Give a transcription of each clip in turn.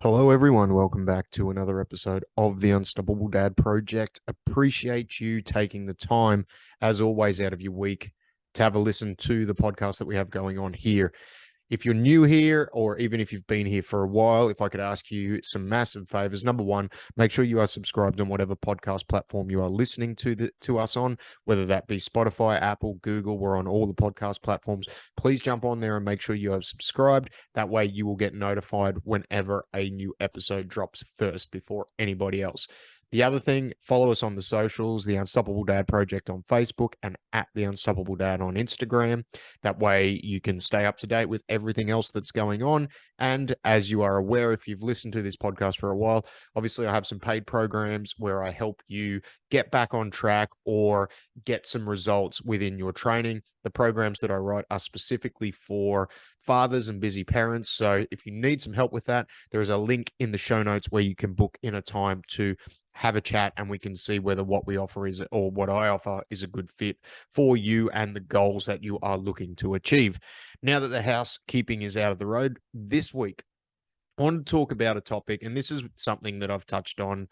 Hello, everyone. Welcome back to another episode of the Unstoppable Dad Project. Appreciate you taking the time, as always, out of your week to have a listen to the podcast that we have going on here. If you're new here, or even if you've been here for a while, if I could ask you some massive favors. Number one, make sure you are subscribed on whatever podcast platform you are listening to us on, whether that be Spotify, Apple, Google. We're on all the podcast platforms. Please jump on there and make sure you are subscribed. That way you will get notified whenever a new episode drops first before anybody else. The other thing, follow us on the socials, the Unstoppable Dad Project on Facebook and at the Unstoppable Dad on Instagram. That way you can stay up to date with everything else that's going on. And as you are aware, if you've listened to this podcast for a while, obviously I have some paid programs where I help you get back on track or get some results within your training. The programs that I write are specifically for fathers and busy parents. So if you need some help with that, there is a link in the show notes where you can book in a time to have a chat and we can see whether what we offer is, or what I offer is, a good fit for you and the goals that you are looking to achieve. Now that the housekeeping is out of the road, this week I want to talk about a topic, and this is something that I've touched on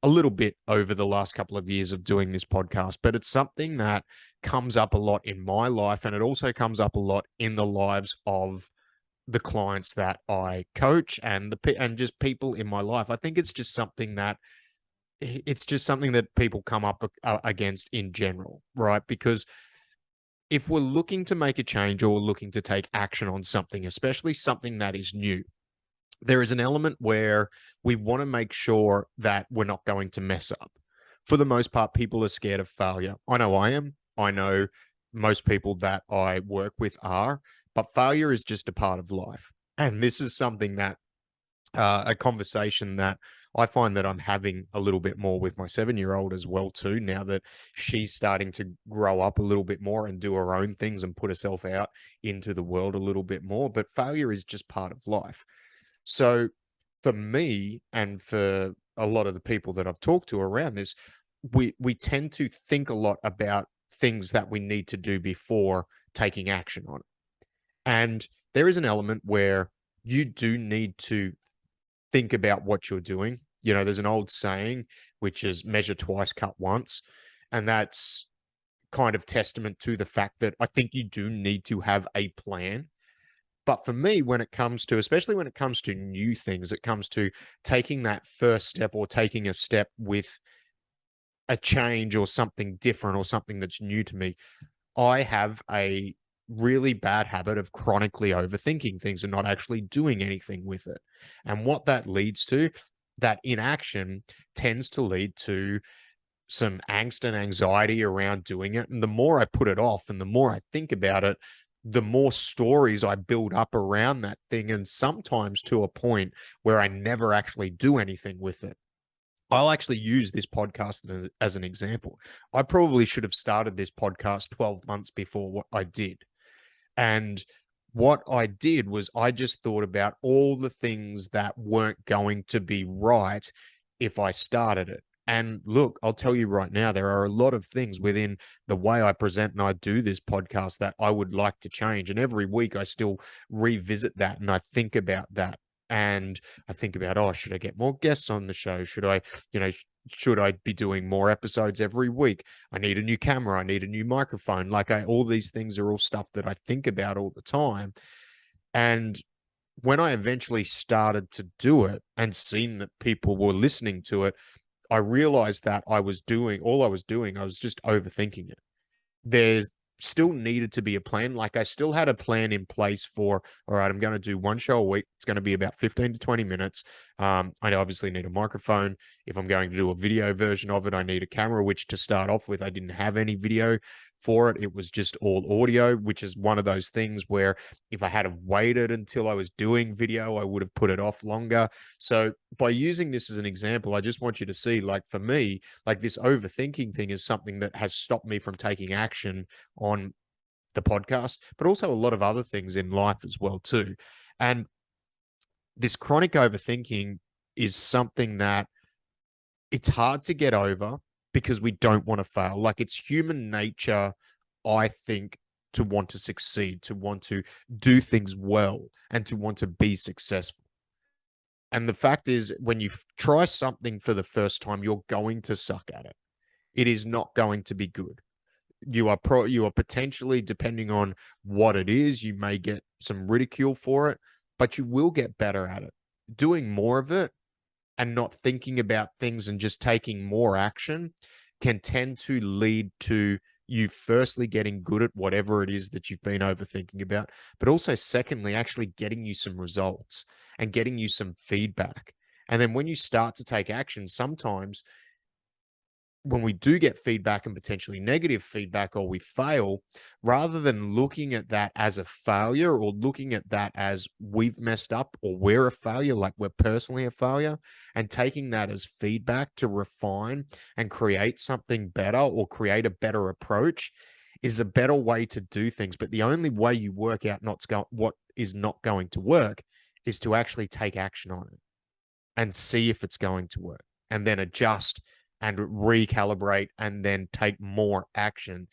a little bit over the last couple of years of doing this podcast, but it's something that comes up a lot in my life, and it also comes up a lot in the lives of the clients that I coach and and just people in my life. I think it's just something that people come up against in general, right? Because if we're looking to make a change or we're looking to take action on something, especially something that is new, there is an element where we want to make sure that we're not going to mess up. For the most part, people are scared of failure. I know I am. I know most people that I work with are, but failure is just a part of life. And this is something that a conversation that I find that I'm having a little bit more with my 7-year-old as well too, now that she's starting to grow up a little bit more and do her own things and put herself out into the world a little bit more. But failure is just part of life. So for me and for a lot of the people that I've talked to around this, we tend to think a lot about things that we need to do before taking action on it. And there is an element where you do need to think about what you're doing. You know, there's an old saying, which is measure twice, cut once. And that's kind of testament to the fact that I think you do need to have a plan. But for me, when it comes to, especially when it comes to new things, it comes to taking that first step or taking a step with a change or something different or something that's new to me, I have a really bad habit of chronically overthinking things and not actually doing anything with it. And what that leads to, that inaction tends to lead to some angst and anxiety around doing it. And the more I put it off and the more I think about it, the more stories I build up around that thing. And sometimes to a point where I never actually do anything with it. I'll actually use this podcast as an example. I probably should have started this podcast 12 months before what I did. And what I did was I just thought about all the things that weren't going to be right if I started it. And look, I'll tell you right now, there are a lot of things within the way I present and I do this podcast that I would like to change. And every week I still revisit that and I think about that. And I think about, oh, should I get more guests on the show? Should I, you know, should I be doing more episodes every week? I need a new camera. I need a new microphone. All these things are all stuff that I think about all the time. And when I eventually started to do it and seen that people were listening to it, I realized that all I was doing, I was just overthinking it. There's still needed to be a plan. Like I still had a plan in place for, all right, I'm going to do one show a week. It's going to be about 15 to 20 minutes. I obviously need a microphone. If I'm going to do a video version of it, I need a camera, which to start off with, I didn't have any video for it. It was just all audio, which is one of those things where if I had waited until I was doing video, I would have put it off longer. So by using this as an example, I just want you to see, like for me, like this overthinking thing is something that has stopped me from taking action on the podcast, but also a lot of other things in life as well too. And this chronic overthinking is something that it's hard to get over because we don't want to fail. Like it's human nature, I think, to want to succeed, to want to do things well, and to want to be successful. And the fact is, when you try something for the first time, you're going to suck at it. It is not going to be good. You are potentially, depending on what it is, you may get some ridicule for it, but you will get better at it. Doing more of it and not thinking about things and just taking more action can tend to lead to you firstly getting good at whatever it is that you've been overthinking about, but also secondly, actually getting you some results and getting you some feedback. And then when you start to take action, sometimes when we do get feedback and potentially negative feedback or we fail, rather than looking at that as a failure or looking at that as we've messed up or we're a failure, like we're personally a failure, and taking that as feedback to refine and create something better or create a better approach is a better way to do things. But the only way you work out what is not going to work is to actually take action on it and see if it's going to work and then adjust and recalibrate and then take more action,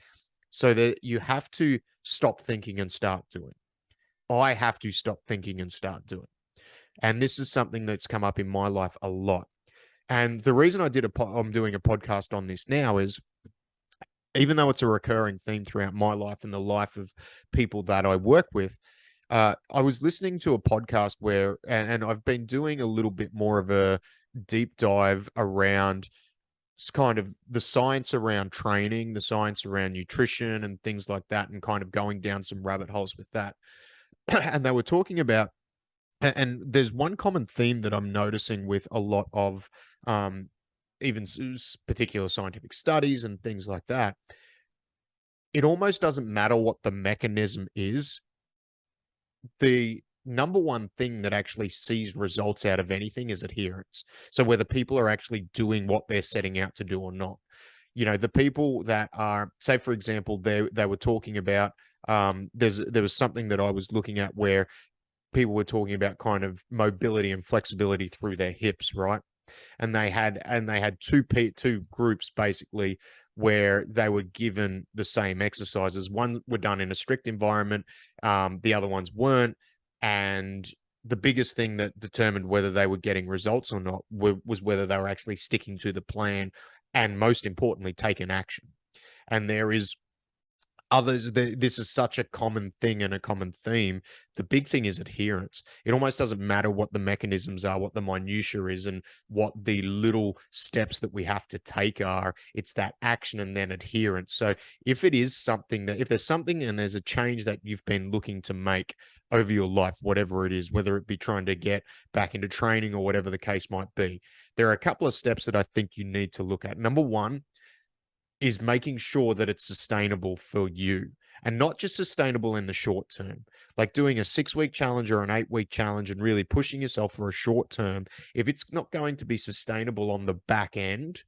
so that you have to stop thinking and start doing. I have to stop thinking and start doing. And this is something that's come up in my life a lot. And the reason I'm doing a podcast on this now is, even though it's a recurring theme throughout my life and the life of people that I work with, I was listening to a podcast where, and I've been doing a little bit more of a deep dive around kind of the science around training, the science around nutrition and things like that, and kind of going down some rabbit holes with that. And they were talking about, and there's one common theme that I'm noticing with a lot of even particular scientific studies and things like that. It almost doesn't matter what the mechanism is. The number one thing that actually sees results out of anything is adherence. So whether people are actually doing what they're setting out to do or not. The people that are, say, for example, they were talking about, there was something that I was looking at where people were talking about kind of mobility and flexibility through their hips, right? And they had two groups basically, where they were given the same exercises. One were done in a strict environment, the other ones weren't. And the biggest thing that determined whether they were getting results or not was whether they were actually sticking to the plan, and most importantly, taking action. And there is this is such a common thing and a common theme. The big thing is adherence. It almost doesn't matter what the mechanisms are, what the minutia is, and what the little steps that we have to take are. It's that action and then adherence. So if there's something and there's a change that you've been looking to make over your life, whatever it is, whether it be trying to get back into training or whatever the case might be, there are a couple of steps that I think you need to look at. Number one is making sure that it's sustainable for you, and not just sustainable in the short term, like doing a 6-week challenge or an 8-week challenge and really pushing yourself for a short term. If it's not going to be sustainable on the back end,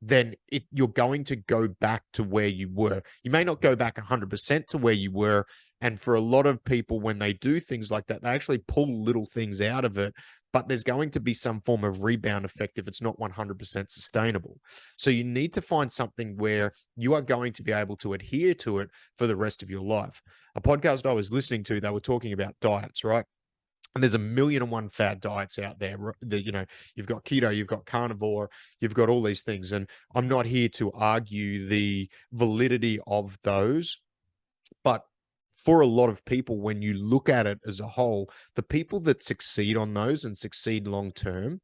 then you're going to go back to where you were. You may not go back 100% to where you were. And for a lot of people, when they do things like that, they actually pull little things out of it, but there's going to be some form of rebound effect if it's not 100% sustainable. So you need to find something where you are going to be able to adhere to it for the rest of your life. A podcast I was listening to, they were talking about diets, right? And there's 1,000,001 fad diets out there. You've got keto, you've got carnivore, you've got all these things. And I'm not here to argue the validity of those, but for a lot of people, when you look at it as a whole, the people that succeed on those and succeed long term,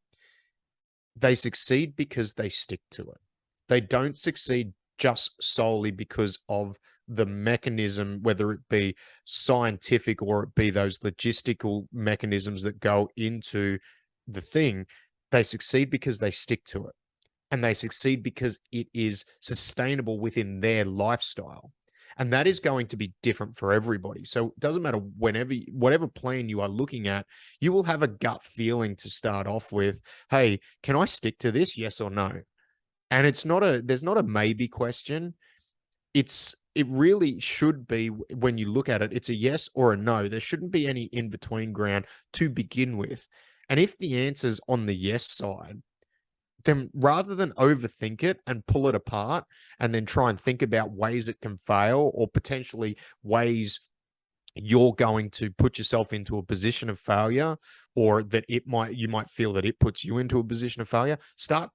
they succeed because they stick to it. They don't succeed just solely because of the mechanism, whether it be scientific or it be those logistical mechanisms that go into the thing. They succeed because they stick to it, and they succeed because it is sustainable within their lifestyle. And that is going to be different for everybody. So it doesn't matter, whatever plan you are looking at, you will have a gut feeling to start off with. Hey, can I stick to this? Yes or no? And there's not a maybe question. It really should be, when you look at it, it's a yes or a no. There shouldn't be any in between ground to begin with. And if the answer's on the yes side, then rather than overthink it and pull it apart and then try and think about ways it can fail, or potentially ways you're going to put yourself into a position of failure, or that you might feel that it puts you into a position of failure, start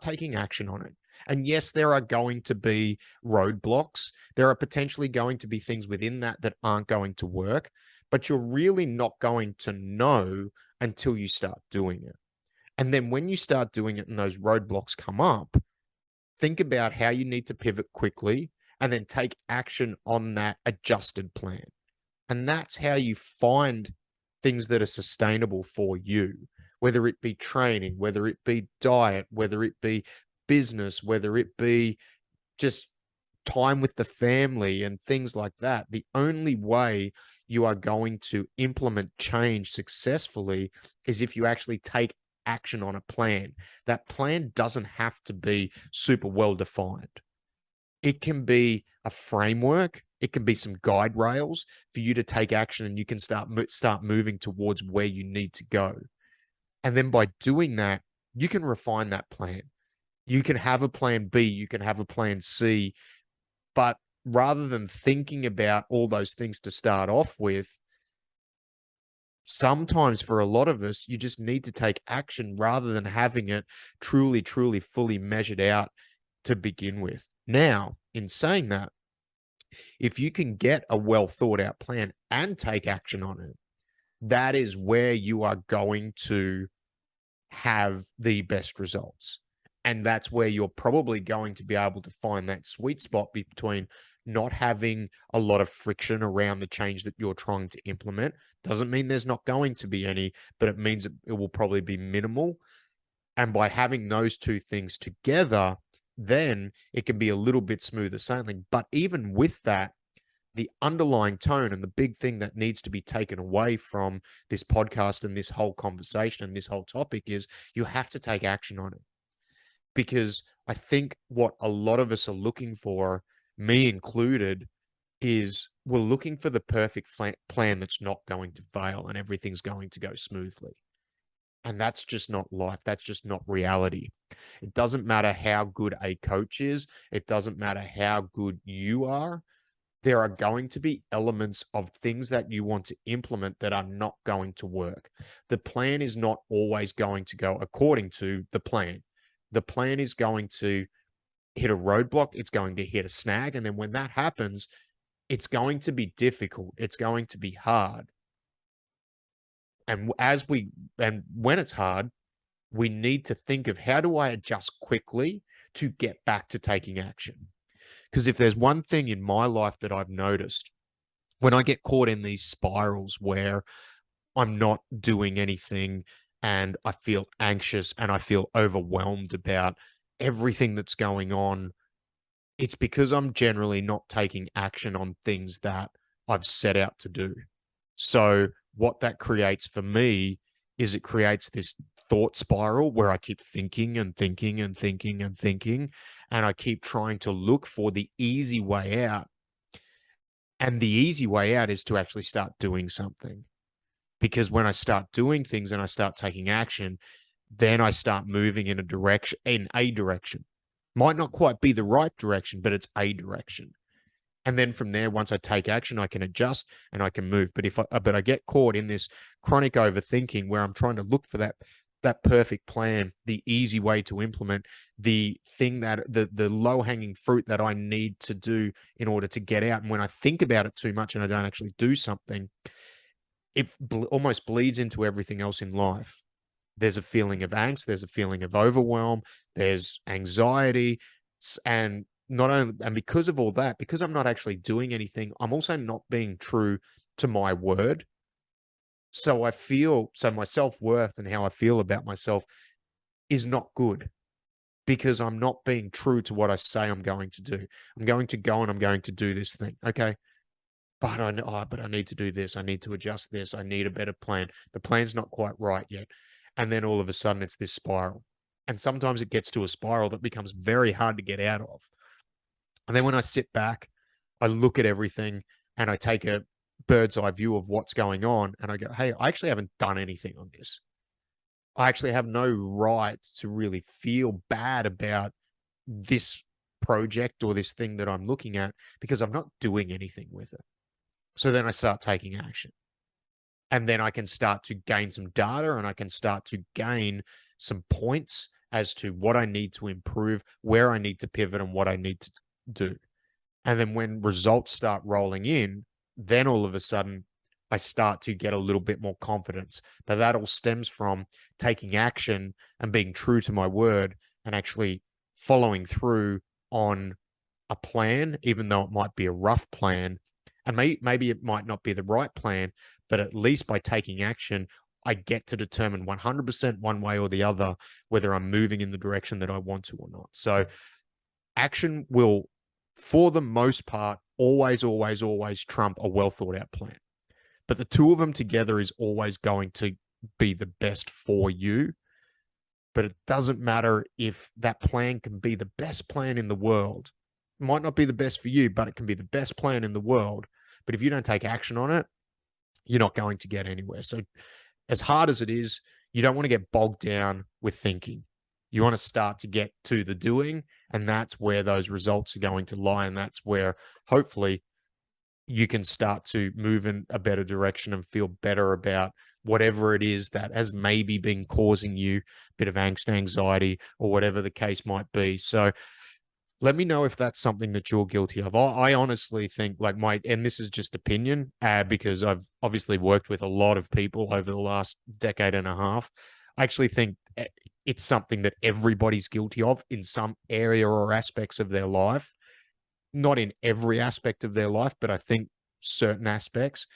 taking action on it. And yes, there are going to be roadblocks. There are potentially going to be things within that that aren't going to work, but you're really not going to know until you start doing it. And then when you start doing it and those roadblocks come up, think about how you need to pivot quickly and then take action on that adjusted plan. And that's how you find things that are sustainable for you, whether it be training, whether it be diet, whether it be business, whether it be just time with the family and things like that. The only way you are going to implement change successfully is if you actually take action on a plan. That plan doesn't have to be super well defined. It can be a framework. It can be some guide rails for you to take action, and you can start moving towards where you need to go. And then by doing that, you can refine that plan. You can have a plan B, you can have a plan C, but rather than thinking about all those things to start off with, sometimes for a lot of us, you just need to take action rather than having it truly, truly, fully measured out to begin with. Now, in saying that, if you can get a well thought out plan and take action on it, that is where you are going to have the best results. And that's where you're probably going to be able to find that sweet spot between not having a lot of friction around the change that you're trying to implement. Doesn't mean there's not going to be any, but it means it will probably be minimal. And by having those two things together, then it can be a little bit smoother sailing. But even with that, the underlying tone and the big thing that needs to be taken away from this podcast and this whole conversation and this whole topic is you have to take action on it. Because I think what a lot of us are looking for, me included, is we're looking for the perfect plan that's not going to fail and everything's going to go smoothly. And that's just not life. That's just not reality. It doesn't matter how good a coach is. It doesn't matter how good you are. There are going to be elements of things that you want to implement that are not going to work. The plan is not always going to go according to the plan. The plan is going to hit a roadblock. It's going to hit a snag. And then when that happens, it's going to be difficult. It's going to be hard. And when it's hard, we need to think of how do I adjust quickly to get back to taking action? Because if there's one thing in my life that I've noticed, when I get caught in these spirals where I'm not doing anything and I feel anxious and I feel overwhelmed about everything that's going on, it's because I'm generally not taking action on things that I've set out to do. So what that creates for me is it creates this thought spiral where I keep thinking and thinking and thinking and thinking, and I keep trying to look for the easy way out. And the easy way out is to actually start doing something. Because when I start doing things and I start taking action, then I start moving in a direction. Might not quite be the right direction, but it's a direction. And then from there, once I take action, I can adjust and I can move. But I get caught in this chronic overthinking where I'm trying to look for that perfect plan, the easy way to implement, the thing that the low hanging fruit that I need to do in order to get out. And when I think about it too much and I don't actually do something, it almost bleeds into everything else in life. There's a feeling of angst, there's a feeling of overwhelm, there's anxiety, and not only, and because of all that, because I'm not actually doing anything, I'm also not being true to my word. So my self-worth and how I feel about myself is not good because I'm not being true to what I say I'm going to do. I'm going to go and I'm going to do this thing. Okay. But I need to do this. I need to adjust this. I need a better plan. The plan's not quite right yet. And then all of a sudden it's this spiral. And sometimes it gets to a spiral that becomes very hard to get out of. And then when I sit back, I look at everything and I take a bird's eye view of what's going on. And I go, hey, I actually haven't done anything on this. I actually have no right to really feel bad about this project or this thing that I'm looking at because I'm not doing anything with it. So then I start taking action. And then I can start to gain some data and I can start to gain some points as to what I need to improve, where I need to pivot, and what I need to do. And then when results start rolling in, then all of a sudden I start to get a little bit more confidence. But that all stems from taking action and being true to my word and actually following through on a plan, even though it might be a rough plan. And maybe it might not be the right plan, but at least by taking action, I get to determine 100% one way or the other whether I'm moving in the direction that I want to or not. So action will, for the most part, always, always, always trump a well thought out plan. But the two of them together is always going to be the best for you. But it doesn't matter if that plan can be the best plan in the world. It might not be the best for you, but it can be the best plan in the world. But if you don't take action on it, you're not going to get anywhere. So, as hard as it is, you don't want to get bogged down with thinking. You want to start to get to the doing, and that's where those results are going to lie. And that's where hopefully you can start to move in a better direction and feel better about whatever it is that has maybe been causing you a bit of angst, anxiety, or whatever the case might be. So, let me know if that's something that you're guilty of. I honestly think, like, and this is just opinion, because I've obviously worked with a lot of people over the last decade and a half. I actually think it's something that everybody's guilty of in some area or aspects of their life. Not in every aspect of their life, but I think certain aspects.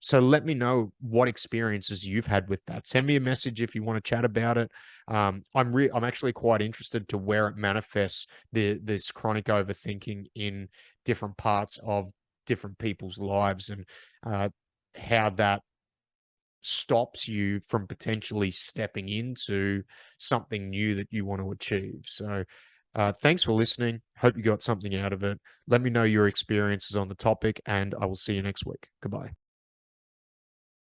So let me know what experiences you've had with that. Send me a message if you want to chat about it. I'm actually quite interested to where it manifests this chronic overthinking in different parts of different people's lives, and how that stops you from potentially stepping into something new that you want to achieve. So thanks for listening. Hope you got something out of it. Let me know your experiences on the topic, and I will see you next week. Goodbye.